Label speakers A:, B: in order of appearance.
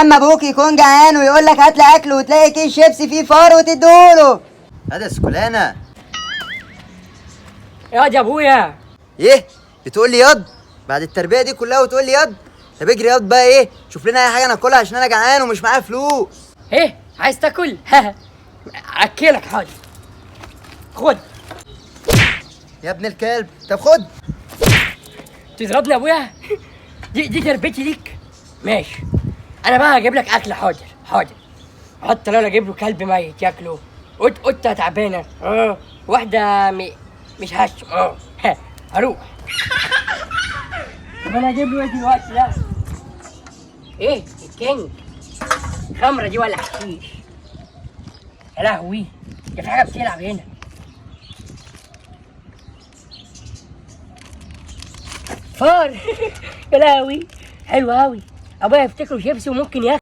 A: اما ابوك يكون جعان ويقول لك هات لي اكل وتلاقي كيس شيبسي فيه فار وتديهوله.
B: هذا سكولانة.
C: ياض يا ابويا.
B: ايه بتقول لي ياض بعد التربيه دي كلها وتقول لي ياض؟ طب اجري ياض بقى، ايه شوف لنا اي حاجه ناكلها عشان انا جعان ومش معايا فلوس.
C: ايه عايز تاكل؟ اكلك حاضر. خد.
B: يا ابن الكلب طب خد.
C: تضربني يا ابويا؟ دي تربيتي ليك. ماشي، انا بقى هجيب لك اكل. حاضر حاضر. حتى لو انا اجيب له كلب ميت ياكله، قطه تعبانه، واحده مش هش، هروح. طب انا هجيب له ايه دلوقتي ده؟ ايه الكينج؟ خمره دي ولا حشيش؟ يا لهوي، ده في حاجه بتلعب هنا. فار. يا لهوي، حلو قوي. ابويا يفتكروا شيبسي وممكن ياكل.